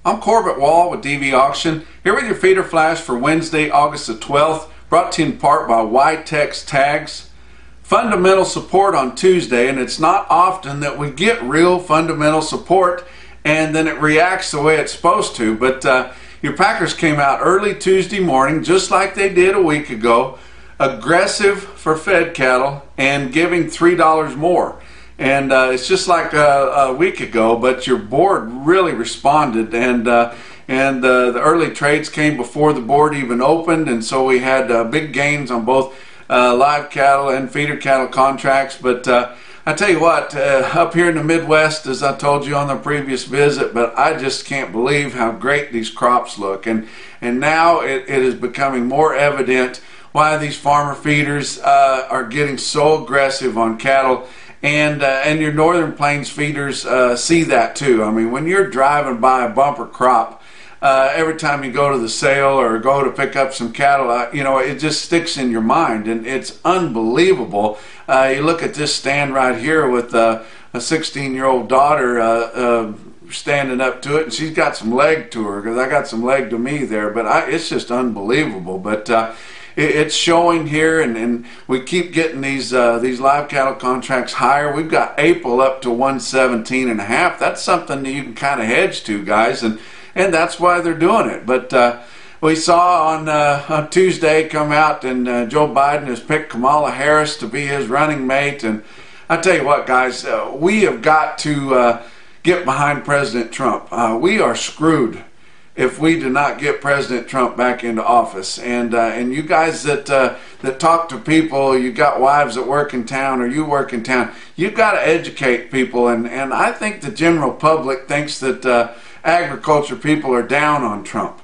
I'm Corbett Wall with DV Auction, here with your feeder flash for Wednesday, August the 12th, brought to you in part by YTEX Tags. Fundamental support on Tuesday, and it's not often that we get real fundamental support and then it reacts the way it's supposed to, but your Packers came out early Tuesday morning, just like they did a week ago, aggressive for fed cattle and giving $3 more. And it's just like a week ago, but your board really responded, and the early trades came before the board even opened, and so we had big gains on both live cattle and feeder cattle contracts. But I tell you what, up here in the Midwest, as I told you on the previous visit, but I just can't believe how great these crops look, and now it is becoming more evident why these farmer feeders are getting so aggressive on cattle. And your Northern Plains feeders see that too. I mean, when you're driving by a bumper crop, every time you go to the sale or go to pick up some cattle, it just sticks in your mind, and it's unbelievable. You look at this stand right here with a 16-year-old daughter standing up to it, and she's got some leg to her, because I got some leg to me there, but it's just unbelievable. But it's showing here, and we keep getting these live cattle contracts higher. We've got April up to 117.5. That's something that you can kind of hedge to, guys, and that's why they're doing it. But we saw on Tuesday come out, and Joe Biden has picked Kamala Harris to be his running mate. And I tell you what, guys, we have got to get behind President Trump. We are screwed if we do not get President Trump back into office. And you guys that talk to people, you got wives that work in town, or you work in town, you've got to educate people. And I think the general public thinks that agriculture people are down on Trump.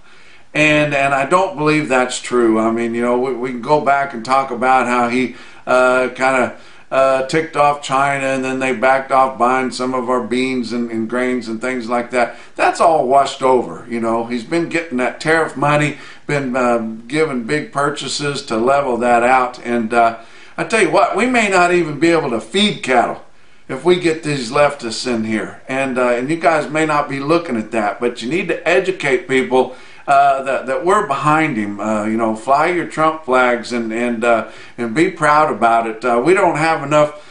And I don't believe that's true. I mean, we can go back and talk about how he kind of ticked off China, and then they backed off buying some of our beans and grains and things like that. That's all washed over. He's been getting that tariff money, been given big purchases to level that out. And I tell you what, we may not even be able to feed cattle if we get these leftists in here. And you guys may not be looking at that, but you need to educate people that we're behind him. Fly your Trump flags and be proud about it. We don't have enough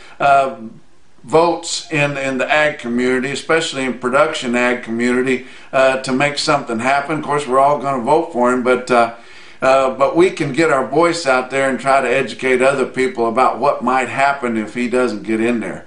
votes in the ag community, especially in production ag community, to make something happen. Of course, we're all going to vote for him, but we can get our voice out there and try to educate other people about what might happen if he doesn't get in there.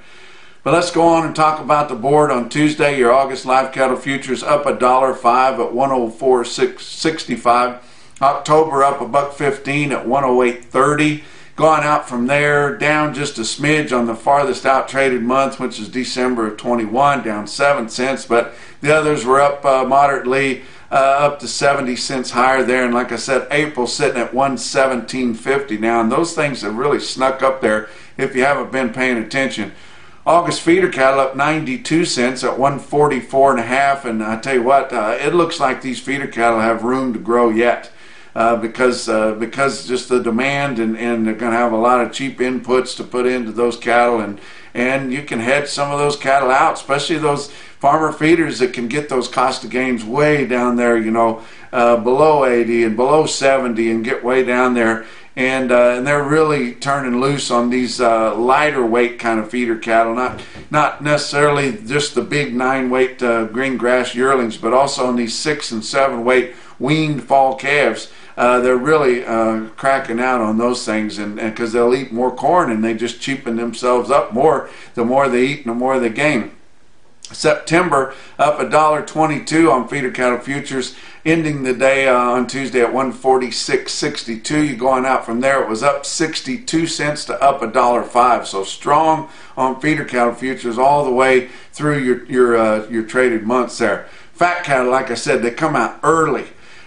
But let's go on and talk about the board on Tuesday. Your August live cattle futures up $1.05 at 104.65. October up $1.15 at 108.30. Going out from there, down just a smidge on the farthest out traded month, which is December of 21, down 7 cents. But the others were up moderately, up to 70 cents higher there. And like I said, April sitting at 117.50 now. And those things have really snuck up there if you haven't been paying attention. August feeder cattle up 92 cents at 144.5, and I tell you what, it looks like these feeder cattle have room to grow yet, because just the demand, and they're going to have a lot of cheap inputs to put into those cattle, and you can hedge some of those cattle out, especially those farmer feeders that can get those cost of gains way down there, below 80 and below 70, and get way down there. And they're really turning loose on these lighter weight kind of feeder cattle, not necessarily just the big 9-weight green grass yearlings, but also on these 6 and 7 weight weaned fall calves. They're really cracking out on those things, and because they'll eat more corn, and they just cheapen themselves up more. The more they eat, and the more they gain. September up $1.22 on feeder cattle futures, ending the day on Tuesday at 146.62. You going out from there, it was up 62 cents to up $1.05. So strong on feeder cattle futures all the way through your traded months there. Fat cattle, like I said, they come out early.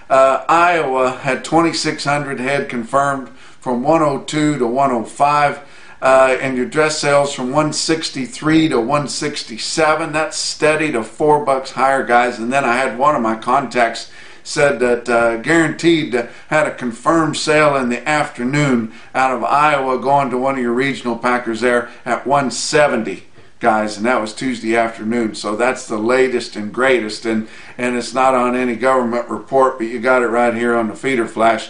Iowa had 2,600 head confirmed from 102 to 105. And your dress sales from 163 to 167. That's steady to $4 higher, guys. And then I had one of my contacts said that Guaranteed had a confirmed sale in the afternoon out of Iowa, going to one of your regional packers there at 170. guys, and that was Tuesday afternoon. So that's the latest and greatest, and it's not on any government report, but you got it right here on the feeder flash.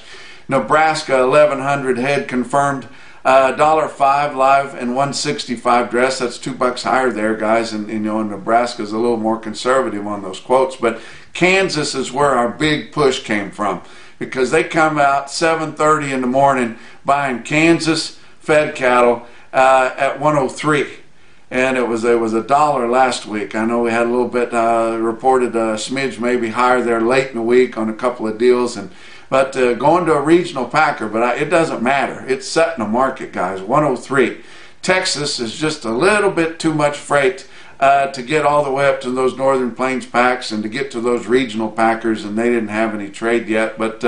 Nebraska, 1,100 head confirmed, $1.05 live and 165 dress. That's $2 higher there, guys, and Nebraska's a little more conservative on those quotes. But Kansas is where our big push came from, because they come out 7:30 in the morning buying Kansas fed cattle at 103. And it was $1 last week. I know we had a little bit reported a smidge maybe higher there late in the week on a couple of deals, but going to a regional packer, but it doesn't matter. It's setting a market, guys. 103. Texas is just a little bit too much freight to get all the way up to those Northern Plains packs and to get to those regional packers, and they didn't have any trade yet, but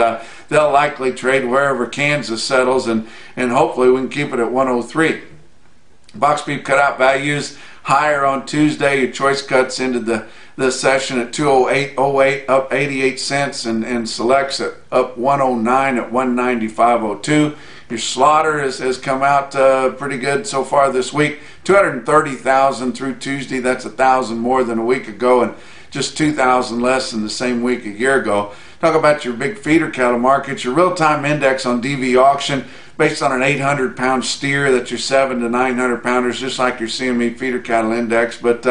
they'll likely trade wherever Kansas settles, and hopefully we can keep it at 103. Box beef cutout values higher on Tuesday. Your choice cuts into the session at 208.08, up 88 cents, and selects at up 109 at 195.02. Your slaughter has come out pretty good so far this week. 230,000 through Tuesday. That's 1,000 more than a week ago, and just 2,000 less than the same week a year ago. Talk about your big feeder cattle markets. Your real-time index on DV auction, based on an 800-pound steer, that's your 700 to 900 pounders, just like your CME feeder cattle index, but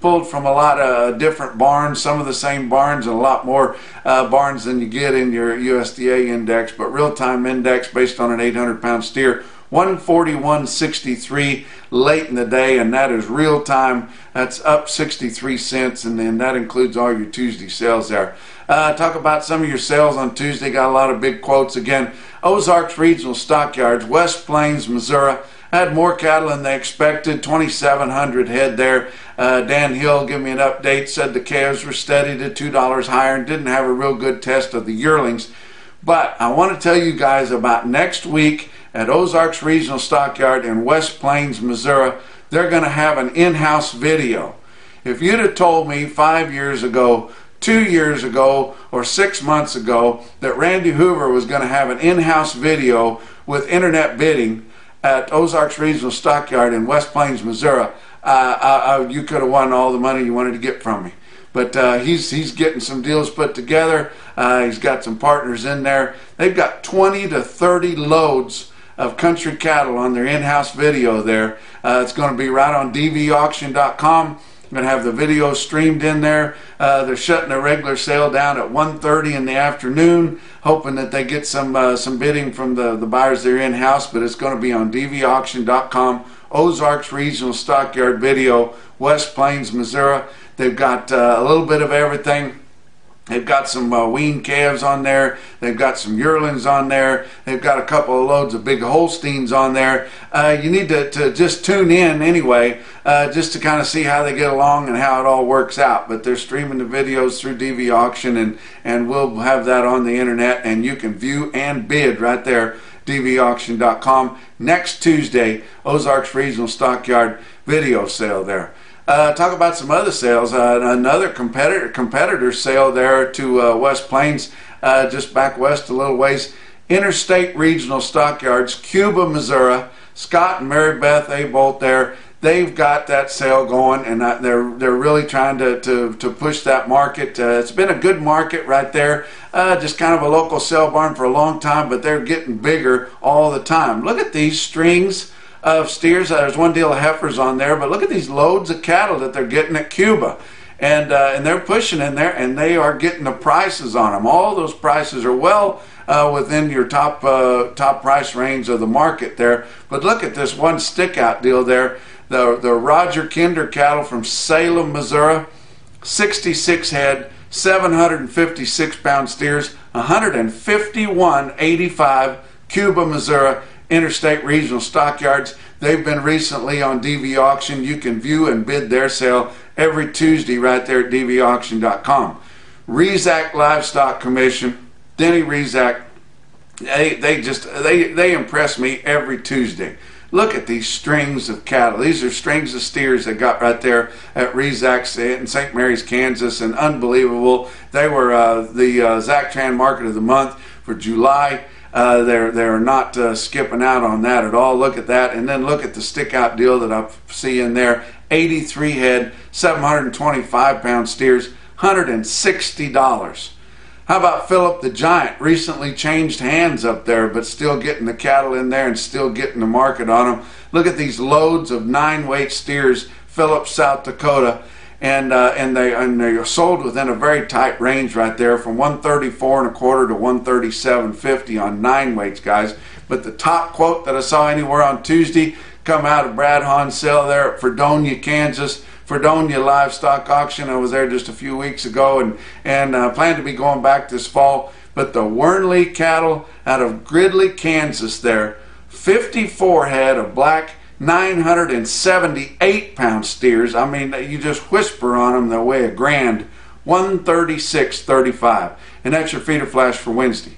pulled from a lot of different barns, some of the same barns, and a lot more barns than you get in your USDA index. But real-time index based on an 800-pound steer, 141.63 late in the day, and that is real time. That's up 63 cents, and then that includes all your Tuesday sales there. Talk about some of your sales on Tuesday. Got a lot of big quotes again. Ozarks Regional Stockyards, West Plains, Missouri, had more cattle than they expected, 2,700 head there. Dan Hill gave me an update, said the calves were steady to $2 higher and didn't have a real good test of the yearlings. But I want to tell you guys about next week at Ozarks Regional Stockyard in West Plains, Missouri. They're going to have an in-house video. If you'd have told me 5 years ago, 2 years ago, or 6 months ago that Randy Hoover was going to have an in-house video with internet bidding at Ozarks Regional Stockyard in West Plains, Missouri, you could have won all the money you wanted to get from me. But he's getting some deals put together. He's got some partners in there. They've got 20 to 30 loads of country cattle on their in-house video there. It's going to be right on dvauction.com. Going to have the video streamed in there. They're shutting the regular sale down at 1:30 in the afternoon, hoping that they get some bidding from the buyers there in-house, but it's going to be on dvauction.com. Ozarks Regional Stockyard video, West Plains, Missouri. They've got a little bit of everything. They've got some weaned calves on there. They've got some yearlings on there. They've got a couple of loads of big Holsteins on there. You need to just tune in anyway, just to kind of see how they get along and how it all works out. But they're streaming the videos through DV Auction, and we'll have that on the internet, and you can view and bid right there, dvauction.com. Next Tuesday, Ozarks Regional Stockyard video sale there. Talk about some other sales. Another competitor sale there to West Plains, just back west a little ways. Interstate Regional Stockyards, Cuba, Missouri. Scott and Mary Beth Abolt there. They've got that sale going, and they're really trying to push that market. It's been a good market right there. Just kind of a local sale barn for a long time, but they're getting bigger all the time. Look at these strings of steers. There's one deal of heifers on there, but look at these loads of cattle that they're getting at Cuba, and they're pushing in there, and they are getting the prices on them. All those prices are well within your top price range of the market there. But look at this one stick out deal there. The Roger Kinder cattle from Salem, Missouri, 66 head, 756 pound steers, 151.85, Cuba, Missouri. Interstate Regional Stockyards. They've been recently on DV Auction. You can view and bid their sale every Tuesday right there at dvauction.com. Rezac Livestock Commission, Denny Rezac, they impress me every Tuesday. Look at these strings of cattle. These are strings of steers they got right there at Rezac's in St. Mary's, Kansas, and unbelievable. They were the Zactran Market of the Month for July. They're not skipping out on that at all. Look at that, and then look at the stick out deal that I see in there. 83 head, 725-pound steers, $160. How about Philip the Giant? Recently changed hands up there, but still getting the cattle in there and still getting the market on them. Look at these loads of 9-weight steers, Philip, South Dakota, and they are sold within a very tight range right there, from 134 1/4 to 137.50 on 9 weights, guys. But the top quote that I saw anywhere on Tuesday come out of Brad Hahn's sale there at Fredonia, Kansas. Fredonia Livestock Auction. I was there just a few weeks ago and plan to be going back this fall. But the Wernley cattle out of Gridley, Kansas there, 54 head of black 978-pound steers. I mean, you just whisper on them, they'll weigh $1,000, $136.35. And that's your feeder flash for Wednesday.